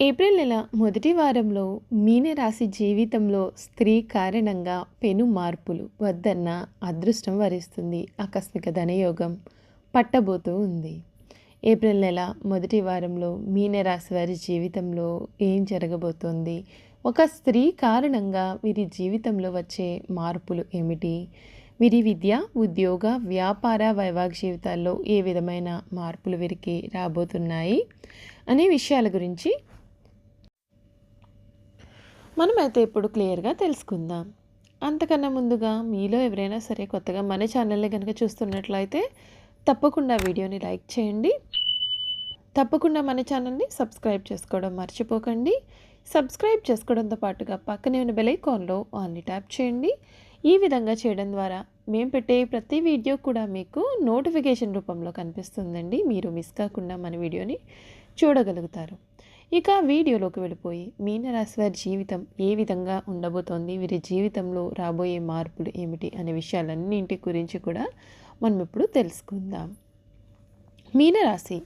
April నెల మొదటి వారంలో మీనరాశి జీవితంలో స్త్రీ కారణంగా పెను మార్పులు వద్దన్న అదృష్టం వరిస్తుంది. ఆకస్మిక ధనయోగం పట్టబోతూ ఉంది. ఏప్రిల్ నెల మొదటి వారంలో మీనరాశి వారి జీవితంలో ఏం జరగబోతోంది? ఒక స్త్రీ కారణంగా వీరి జీవితంలో వచ్చే మార్పులు ఏమిటి? వీరి విద్య, ఉద్యోగ, వ్యాపార, వైవాహిక జీవితాల్లో ఏ విధమైన మార్పులు వీరికి రాబోతున్నాయి అనే విషయాల గురించి మనమైతే ఇప్పుడు క్లియర్గా తెలుసుకుందాం. అంతకన్నా ముందుగా మీలో ఎవరైనా సరే కొత్తగా మన ఛానల్ని కనుక చూస్తున్నట్లయితే తప్పకుండా వీడియోని లైక్ చేయండి. తప్పకుండా మన ఛానల్ని సబ్స్క్రైబ్ చేసుకోవడం మర్చిపోకండి. సబ్స్క్రైబ్ చేసుకోవడంతో పాటుగా పక్కనే ఉన్న బెల్ ఐకాన్లో ఆల్ని ట్యాప్ చేయండి. ఈ విధంగా చేయడం ద్వారా మేము పెట్టే ప్రతి వీడియో కూడా మీకు నోటిఫికేషన్ రూపంలో కనిపిస్తుందండి. మీరు మిస్ కాకుండా మన వీడియోని చూడగలుగుతారు. ఇక వీడియోలోకి వెళ్ళిపోయి మీనరాశి వారి జీవితం ఏ విధంగా ఉండబోతోంది, వీరి జీవితంలో రాబోయే మార్పులు ఏమిటి అనే విషయాలన్నింటి గురించి కూడా మనం ఇప్పుడు తెలుసుకుందాం. మీనరాశి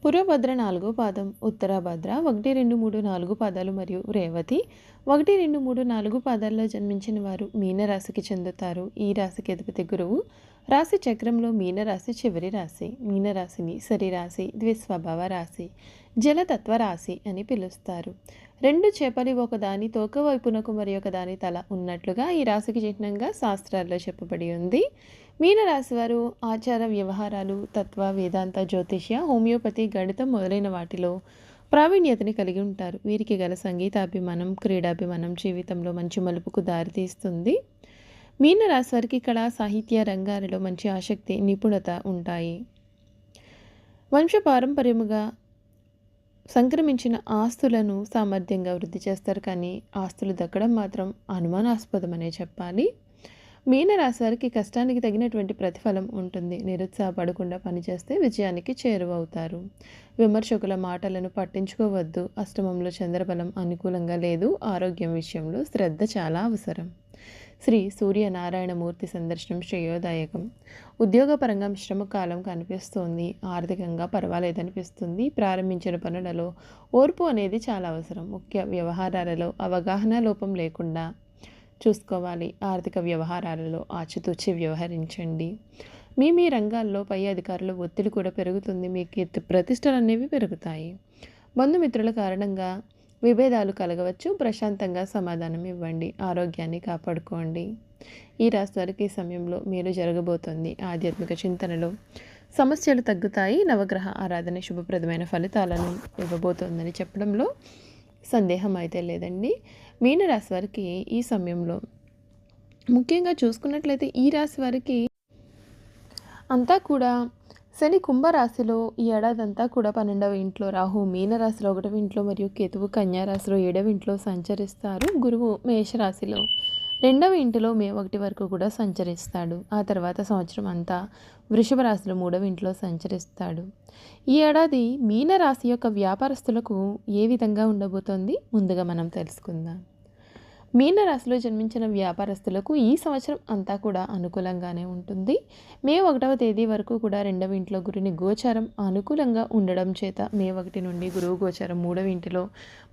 పూర్వభద్ర 4వ పాదం, ఉత్తరాభద్ర 1, 2, 3, 4 పాదాలు మరియు రేవతి 1, 2, 3, 4 పాదాల్లో జన్మించిన వారు మీనరాశికి చెందుతారు. ఈ రాశికి అధిపతి గురువు. రాశి చక్రంలో మీనరాశి చివరి రాశి. మీనరాశిని సరిరాశి, ద్విస్వభావ రాశి, జలతత్వ రాశి అని పిలుస్తారు. రెండు చేపలు ఒకదాని తోక వైపునకు మరి ఒకదాని తల ఉన్నట్లుగా ఈ రాశికి చిహ్నంగా శాస్త్రాల్లో చెప్పబడి ఉంది. మీనరాశి వారు ఆచార వ్యవహారాలు, తత్వ, వేదాంత, జ్యోతిష్య, హోమియోపతి, గణితం మొదలైన వాటిలో ప్రావీణ్యతని కలిగి ఉంటారు. వీరికి గల సంగీతాభిమానం, క్రీడాభిమానం జీవితంలో మంచి మలుపుకు దారితీస్తుంది. మీనరాశి వారికి కళా సాహిత్య రంగాలలో మంచి ఆసక్తి, నిపుణత ఉంటాయి. వంశపారంపర్యముగా సంక్రమించిన ఆస్తులను సామర్థ్యంగా వృద్ధి చేస్తారు, కానీ ఆస్తులు దక్కడం మాత్రం అనుమానాస్పదమనే చెప్పాలి. మీనరాశి వారికి కష్టానికి తగినటువంటి ప్రతిఫలం ఉంటుంది. నిరుత్సాహపడకుండా పనిచేస్తే విజయానికి చేరువవుతారు. విమర్శకుల మాటలను పట్టించుకోవద్దు. అష్టమంలో చంద్రబలం అనుకూలంగా లేదు. ఆరోగ్యం విషయంలో శ్రద్ధ చాలా అవసరం. శ్రీ సూర్యనారాయణమూర్తి సందర్శనం శ్రేయోదాయకం. ఉద్యోగపరంగా మిశ్రమ కాలం కనిపిస్తోంది. ఆర్థికంగా పర్వాలేదనిపిస్తుంది. ప్రారంభించిన పనులలో ఓర్పు అనేది చాలా అవసరం. ముఖ్య వ్యవహారాలలో అవగాహన లోపం లేకుండా చూసుకోవాలి. ఆర్థిక వ్యవహారాలలో ఆచితూచి వ్యవహరించండి. మీ రంగాల్లో పై అధికారుల ఒత్తిడి కూడా పెరుగుతుంది. మీ కీర్తి ప్రతిష్టలు అనేవి పెరుగుతాయి. బంధుమిత్రుల కారణంగా విభేదాలు కలగవచ్చు. ప్రశాంతంగా సమాధానం ఇవ్వండి. ఆరోగ్యాన్ని కాపాడుకోండి. ఈ రాశి వారికి ఈ సమయంలో మేలు జరగబోతోంది. ఆధ్యాత్మిక చింతనలో సమస్యలు తగ్గుతాయి. నవగ్రహ ఆరాధన శుభప్రదమైన ఫలితాలను ఇవ్వబోతోందని చెప్పడంలో సందేహం అయితే లేదండి. మీనరాశి వారికి ఈ సమయంలో ముఖ్యంగా చూసుకున్నట్లయితే ఈ రాశి వారికి అంతా కూడా శని కుంభరాశిలో ఈ ఏడాదంతా కూడా 12వ ఇంట్లో, రాహు మీనరాశిలో 1వ ఇంట్లో మరియు కేతువు కన్యారాశిలో 7వ ఇంట్లో సంచరిస్తారు. గురువు మేషరాశిలో 2వ ఇంటిలో మే 1 వరకు కూడా సంచరిస్తాడు. ఆ తర్వాత సంవత్సరం అంతా వృషభ రాశిలో 3వ ఇంట్లో సంచరిస్తాడు. ఈ ఏడాది మీనరాశి యొక్క వ్యాపారస్తులకు ఏ విధంగా ఉండబోతోంది ముందుగా మనం తెలుసుకుందాం. మీనరాశిలో జన్మించిన వ్యాపారస్తులకు ఈ సంవత్సరం అంతా కూడా అనుకూలంగానే ఉంటుంది. మే 1వ తేదీ వరకు కూడా 2వ ఇంట్లో గురుని గోచారం అనుకూలంగా ఉండడం చేత మే 1 నుండి గురువు గోచారం 3వ ఇంటిలో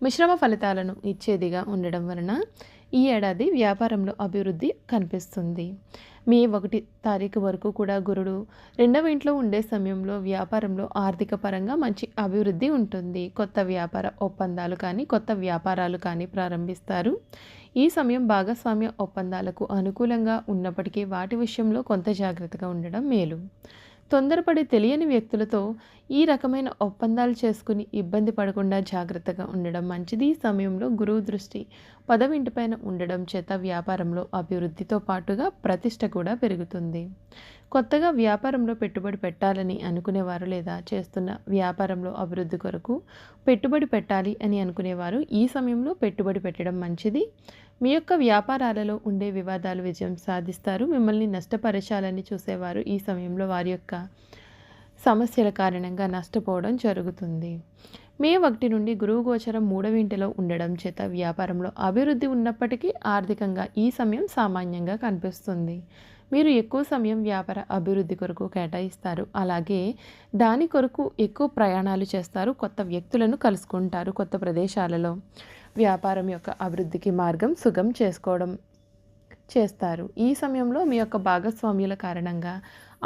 మిశ్రమ ఫలితాలను ఇచ్చేదిగా ఉండడం వలన ఈ ఏడాది వ్యాపారంలో అభివృద్ధి కనిపిస్తుంది. మే 1 తారీఖు వరకు కూడా గురుడు 2వ ఇంట్లో ఉండే సమయంలో వ్యాపారంలో ఆర్థిక పరంగా మంచి అభివృద్ధి ఉంటుంది. కొత్త వ్యాపార ఒప్పందాలు కానీ కొత్త వ్యాపారాలు కానీ ప్రారంభిస్తారు. ఈ సమయం భాగస్వామ్య ఒప్పందాలకు అనుకూలంగా ఉన్నప్పటికీ వాటి విషయంలో కొంత జాగ్రత్తగా ఉండడం మేలు. తొందరపడి తెలియని వ్యక్తులతో ఈ రకమైన ఒప్పందాలు చేసుకుని ఇబ్బంది పడకుండా జాగ్రత్తగా ఉండడం మంచిది. ఈ సమయంలో గురువు దృష్టి 10వ ఇంటిపైన ఉండడం చేత వ్యాపారంలో అభివృద్ధితో పాటుగా ప్రతిష్ట కూడా పెరుగుతుంది. కొత్తగా వ్యాపారంలో పెట్టుబడి పెట్టాలని అనుకునేవారు లేదా చేస్తున్న వ్యాపారంలో అభివృద్ధి కొరకు పెట్టుబడి పెట్టాలి అని అనుకునేవారు ఈ సమయంలో పెట్టుబడి పెట్టడం మంచిది. మీ యొక్క వ్యాపారాలలో ఉండే వివాదాలు విజయం సాధిస్తారు. మిమ్మల్ని నష్టపరచాలని చూసేవారు ఈ సమయంలో వారి యొక్క సమస్యల కారణంగా నష్టపోవడం జరుగుతుంది. మే 1 నుండి గురువు గోచరం 3వ ఇంటిలో ఉండడం చేత వ్యాపారంలో అభివృద్ధి ఉన్నప్పటికీ ఆర్థికంగా ఈ సమయం సామాన్యంగా కనిపిస్తుంది. మీరు ఎక్కువ సమయం వ్యాపార అభివృద్ధి కొరకు కేటాయిస్తారు. అలాగే దాని కొరకు ఎక్కువ ప్రయాణాలు చేస్తారు. కొత్త వ్యక్తులను కలుసుకుంటారు. కొత్త ప్రదేశాలలో వ్యాపారం యొక్క అభివృద్ధికి మార్గం సుగం చేస్తారు. ఈ సమయంలో మీ యొక్క భాగస్వామ్యుల కారణంగా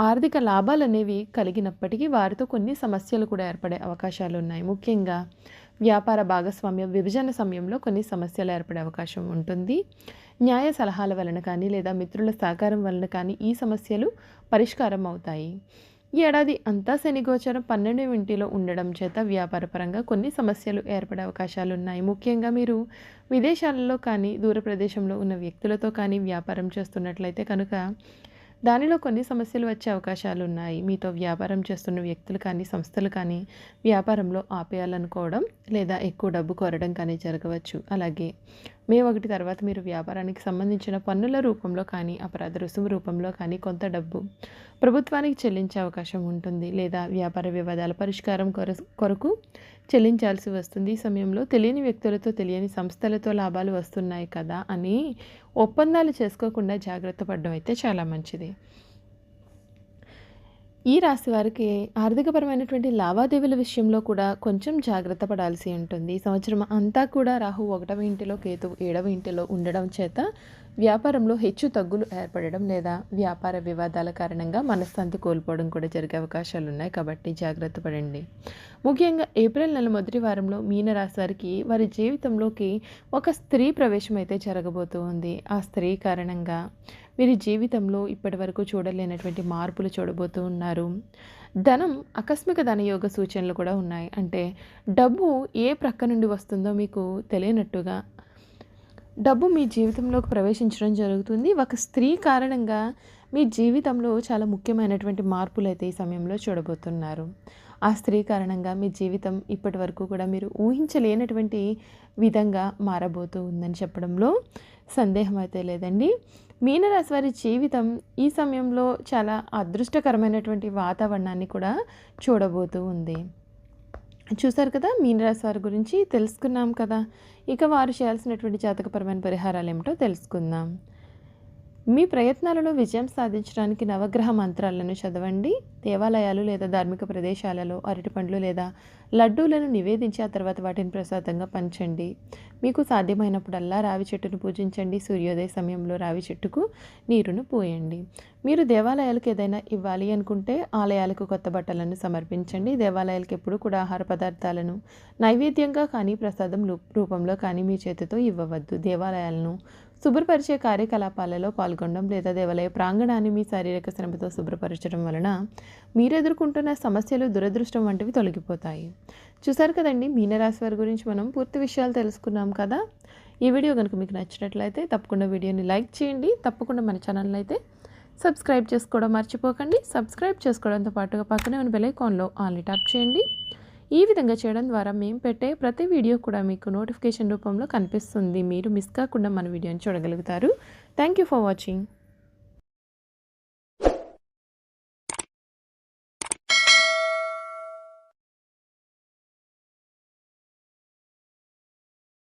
ఆర్థిక లాభాలనేవి కలిగినప్పటికీ వారితో కొన్ని సమస్యలు కూడా ఏర్పడే అవకాశాలు ఉన్నాయి. ముఖ్యంగా వ్యాపార భాగస్వామ్య విభజన సమయంలో కొన్ని సమస్యలు ఏర్పడే అవకాశం ఉంటుంది. న్యాయ సలహాల వలన కానీ లేదా మిత్రుల సహకారం వలన కానీ ఈ సమస్యలు పరిష్కారం అవుతాయి. ఈ ఏడాది అంతా శని గోచరం 12వ ఇంటిలో ఉండడం చేత వ్యాపారపరంగా కొన్ని సమస్యలు ఏర్పడే అవకాశాలు ఉన్నాయి. ముఖ్యంగా మీరు విదేశాలలో కానీ దూర ప్రదేశంలో ఉన్న వ్యక్తులతో కానీ వ్యాపారం చేస్తున్నట్లయితే కనుక దానిలో కొన్ని సమస్యలు వచ్చే అవకాశాలు ఉన్నాయి. మీతో వ్యాపారం చేస్తున్న వ్యక్తులు కానీ సంస్థలు కానీ వ్యాపారంలో ఆపేయాలనుకోవడం లేదా ఎక్కువ డబ్బు కోరడం కానీ జరగవచ్చు. అలాగే మే 1 తర్వాత మీరు వ్యాపారానికి సంబంధించిన పన్నుల రూపంలో కానీ అపరాధ రుసుము రూపంలో కానీ కొంత డబ్బు ప్రభుత్వానికి చెల్లించే అవకాశం ఉంటుంది. లేదా వ్యాపార వివాదాల పరిష్కారం కొరకు చెల్లించాల్సి వస్తుంది. ఈ సమయంలో తెలియని వ్యక్తులతో తెలియని సంస్థలతో లాభాలు వస్తున్నాయి కదా అని ఒప్పందాలు చేసుకోకుండా జాగ్రత్త పడడం అయితే చాలా మంచిది. ఈ రాశి వారికి ఆర్థికపరమైనటువంటి లావాదేవీల విషయంలో కూడా కొంచెం జాగ్రత్త పడాల్సి ఉంటుంది. ఈ సంవత్సరం అంతా కూడా రాహు 1వ ఇంటిలో, కేతువు 7వ ఇంటిలో ఉండడం చేత వ్యాపారంలో హెచ్చు తగ్గులు ఏర్పడడం లేదా వ్యాపార వివాదాల కారణంగా మనశ్శాంతి కోల్పోవడం కూడా జరిగే అవకాశాలు ఉన్నాయి. కాబట్టి జాగ్రత్త పడండి. ముఖ్యంగా ఏప్రిల్ నెల మొదటి వారంలో మీనరాశి వారికి వారి జీవితంలోకి ఒక స్త్రీ ప్రవేశం అయితే జరగబోతూ ఉంది. ఆ స్త్రీ కారణంగా వీరి జీవితంలో ఇప్పటి వరకు చూడలేనటువంటి మార్పులు చూడబోతూ ఉన్నారు. ధనం ఆకస్మిక ధనయోగ సూచనలు కూడా ఉన్నాయి. అంటే డబ్బు ఏ ప్రక్క నుండి వస్తుందో మీకు తెలియనట్టుగా డబ్బు మీ జీవితంలోకి ప్రవేశించడం జరుగుతుంది. ఒక స్త్రీ కారణంగా మీ జీవితంలో చాలా ముఖ్యమైనటువంటి మార్పులు అయితే ఈ సమయంలో చూడబోతున్నారు. ఆ స్త్రీ కారణంగా మీ జీవితం ఇప్పటి వరకు కూడా మీరు ఊహించలేనటువంటి విధంగా మారబోతూ ఉందని చెప్పడంలో సందేహం అయితే లేదండి. మీనరాశి వారి జీవితం ఈ సమయంలో చాలా అదృష్టకరమైనటువంటి వాతావరణాన్ని కూడా చూడబోతూ ఉంది. చూసారు కదా, మీనరాశి వారి గురించి తెలుసుకున్నాం కదా. ఇక వారు చేయాల్సినటువంటి జాతకపరమైన పరిహారాలు ఏమిటో తెలుసుకుందాం. మీ ప్రయత్నాలలో విజయం సాధించడానికి నవగ్రహ మంత్రాలను చదవండి. దేవాలయాలు లేదా ధార్మిక ప్రదేశాలలో అరటిపండ్లు లేదా లడ్డూలను నివేదించి ఆ తర్వాత వాటిని ప్రసాదంగా పంచండి. మీకు సాధ్యమైనప్పుడల్లా రావి చెట్టును పూజించండి. సూర్యోదయ సమయంలో రావి చెట్టుకు నీరును పోయండి. మీరు దేవాలయాలకు ఏదైనా ఇవ్వాలి అనుకుంటే ఆలయాలకు కొత్త బట్టలను సమర్పించండి. దేవాలయాలకు ఎప్పుడు కూడా ఆహార పదార్థాలను నైవేద్యంగా కానీ ప్రసాదం రూపంలో కానీ మీ చేతితో ఇవ్వవద్దు. దేవాలయాలను శుభ్రపరిచే కార్యకలాపాలలో పాల్గొనడం లేదా దేవాలయ ప్రాంగణాన్ని మీ శారీరక శ్రమతో శుభ్రపరచడం వలన మీరు ఎదుర్కొంటున్న సమస్యలు, దురదృష్టం వంటివి తొలగిపోతాయి. చూసారు కదండి, మీనరాశి వారి గురించి మనం పూర్తి విషయాలు తెలుసుకున్నాం కదా. ఈ వీడియో కనుక మీకు నచ్చినట్లయితే తప్పకుండా వీడియోని లైక్ చేయండి. తప్పకుండా మన ఛానల్ని అయితే సబ్స్క్రైబ్ చేసుకోవడం మర్చిపోకండి. సబ్స్క్రైబ్ చేసుకోవడంతో పాటుగా పక్కనే ఉన్న బెల్ ఐకాన్లో ఆల్ని ట్యాప్ చేయండి. ఈ విధంగా చేయడం ద్వారా మేము పెట్టే ప్రతి వీడియో కూడా మీకు నోటిఫికేషన్ రూపంలో కనిపిస్తుంది. మీరు మిస్ కాకుండా మన వీడియోని చూడగలుగుతారు. Thank you for watching.